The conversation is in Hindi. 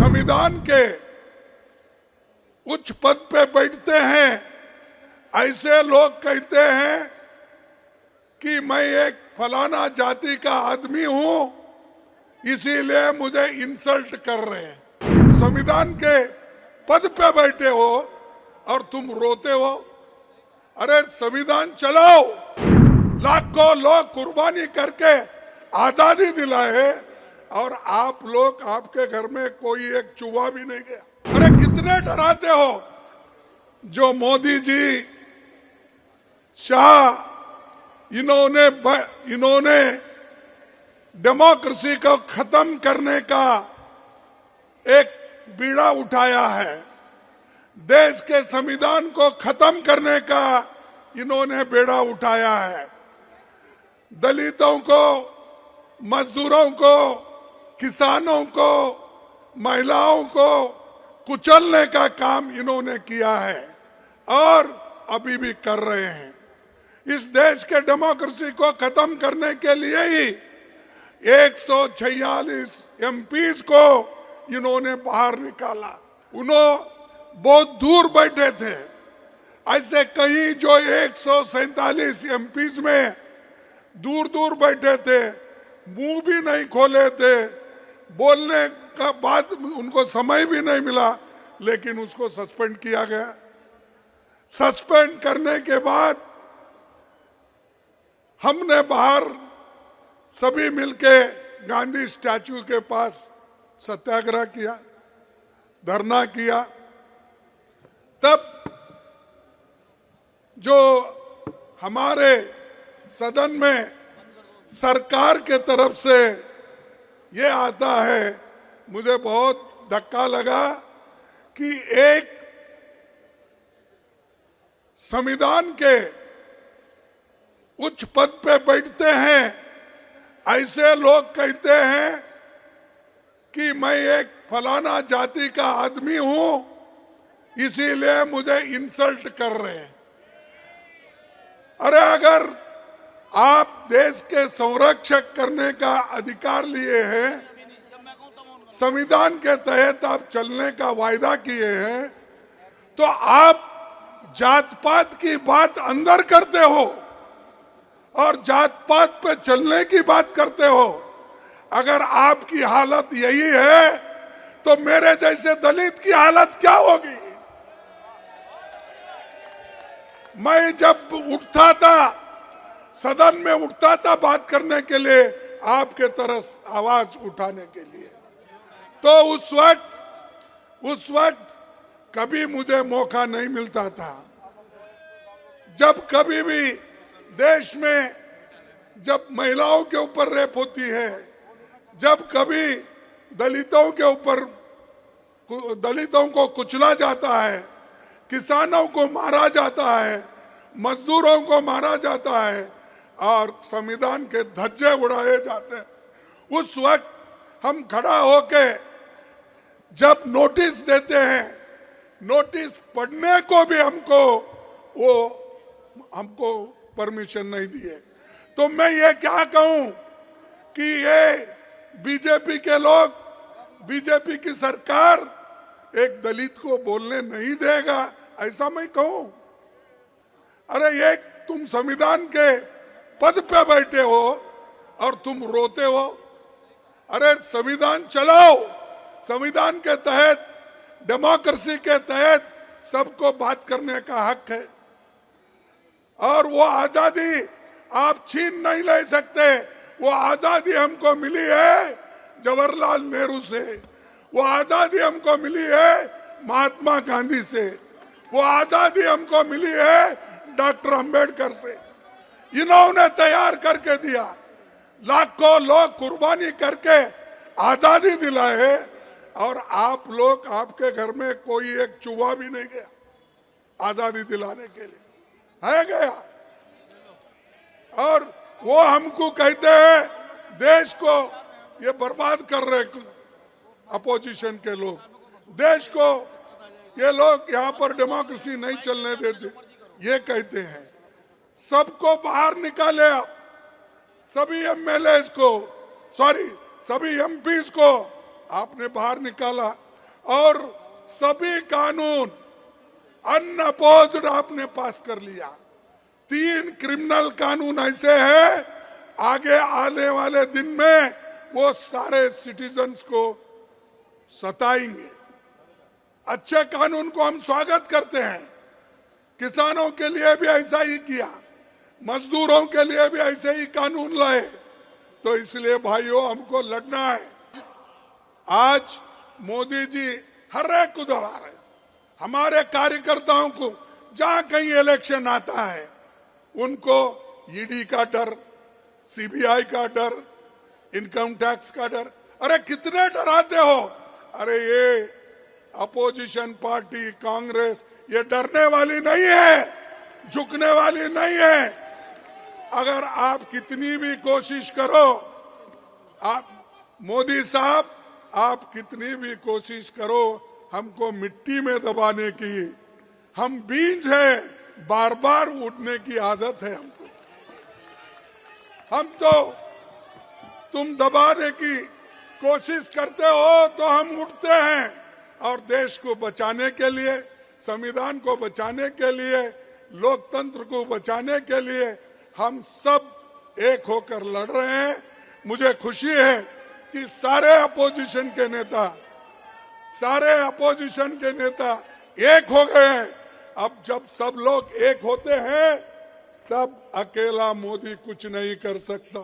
संविधान के उच्च पद पे बैठते हैं ऐसे लोग कहते हैं कि मैं एक फलाना जाति का आदमी हूं, इसीलिए मुझे इंसल्ट कर रहे हैं। संविधान के पद पे बैठे हो और तुम रोते हो। अरे संविधान चलाओ, लाखों लोग कुर्बानी करके आजादी दिलाए और आप लोग, आपके घर में कोई एक चूहा भी नहीं गया। अरे कितने डराते हो। जो मोदी जी, शाह, इन्होंने डेमोक्रेसी को खत्म करने का एक बीड़ा उठाया है, देश के संविधान को खत्म करने का इन्होंने बेड़ा उठाया है। दलितों को, मजदूरों को, किसानों को, महिलाओं को कुचलने का काम इन्होंने किया है और अभी भी कर रहे हैं। इस देश के डेमोक्रेसी को खत्म करने के लिए ही 146 एमपीज को इन्होंने बाहर निकाला। उन्होंने बहुत दूर बैठे थे। ऐसे कई जो 147 एमपीज में दूर दूर बैठे थे, मुंह भी नहीं खोले थे, बोलने का बात उनको समय भी नहीं मिला, लेकिन उसको सस्पेंड किया गया। सस्पेंड करने के बाद हमने बाहर सभी मिलके गांधी स्टैचू के पास सत्याग्रह किया, धरना किया। तब जो हमारे सदन में सरकार के तरफ से ये आता है, मुझे बहुत धक्का लगा कि एक संविधान के उच्च पद पे बैठते हैं ऐसे लोग कहते हैं कि मैं एक फलाना जाति का आदमी हूं, इसीलिए मुझे इंसल्ट कर रहे हैं। अरे अगर आप देश के संरक्षक करने का अधिकार लिए हैं, संविधान के तहत आप चलने का वायदा किए हैं, तो आप जात पात की बात अंदर करते हो और जात पात पे चलने की बात करते हो। अगर आपकी हालत यही है तो मेरे जैसे दलित की हालत क्या होगी। मैं जब उठता था, सदन में उठता था बात करने के लिए, आपके तरफ आवाज उठाने के लिए, तो उस वक्त कभी मुझे मौका नहीं मिलता था। जब कभी भी देश में जब महिलाओं के ऊपर रेप होती है, जब कभी दलितों को कुचला जाता है, किसानों को मारा जाता है, मजदूरों को मारा जाता है और संविधान के धज्जे उड़ाए जाते हैं, उस वक्त हम खड़ा होके जब नोटिस देते हैं, नोटिस पढ़ने को भी हमको परमिशन नहीं दिए। तो मैं ये क्या कहूं कि ये बीजेपी के लोग, बीजेपी की सरकार एक दलित को बोलने नहीं देगा, ऐसा मैं कहूं। अरे ये तुम संविधान के पद पे बैठे हो और तुम रोते हो। अरे संविधान चलाओ, संविधान के तहत, डेमोक्रेसी के तहत सबको बात करने का हक है और वो आजादी आप छीन नहीं ले सकते। वो आजादी हमको मिली है जवाहरलाल नेहरू से, वो आजादी हमको मिली है महात्मा गांधी से, वो आजादी हमको मिली है डॉक्टर अंबेडकर से। इन्होंने तैयार करके दिया, लाखों लोग कुर्बानी करके आजादी दिलाए और आप लोग, आपके घर में कोई एक चूहा भी नहीं गया आजादी दिलाने के लिए, है गया। और वो हमको कहते हैं देश को ये बर्बाद कर रहे अपोजिशन के लोग, देश को ये लोग यहाँ पर डेमोक्रेसी नहीं चलने देते, ये कहते हैं। सबको बाहर निकाले आप, सभी एमएलए को, सॉरी सभी एमपीज को आपने बाहर निकाला और सभी कानून अनअपोज्ड आपने पास कर लिया। 3 क्रिमिनल कानून ऐसे हैं, आगे आने वाले दिन में वो सारे सिटीजन्स को सताएंगे। अच्छे कानून को हम स्वागत करते हैं। किसानों के लिए भी ऐसा ही किया, मजदूरों के लिए भी ऐसे ही कानून लाए। तो इसलिए भाइयों, हमको लगना है आज मोदी जी हर एक को दबा रहे। हमारे कार्यकर्ताओं को जहां कहीं इलेक्शन आता है उनको ईडी का डर, सीबीआई का डर, इनकम टैक्स का डर। अरे कितने डराते हो? अरे ये अपोजिशन पार्टी कांग्रेस ये डरने वाली नहीं है, झुकने वाली नहीं है। अगर आप कितनी भी कोशिश करो, आप मोदी साहब, आप कितनी भी कोशिश करो हमको मिट्टी में दबाने की, हम बीज है, बार बार उठने की आदत है हमको। हम तो तुम दबाने की कोशिश करते हो तो हम उठते हैं, और देश को बचाने के लिए, संविधान को बचाने के लिए, लोकतंत्र को बचाने के लिए हम सब एक होकर लड़ रहे हैं। मुझे खुशी है कि सारे अपोजिशन के नेता एक हो गए हैं। अब जब सब लोग एक होते हैं तब अकेला मोदी कुछ नहीं कर सकता।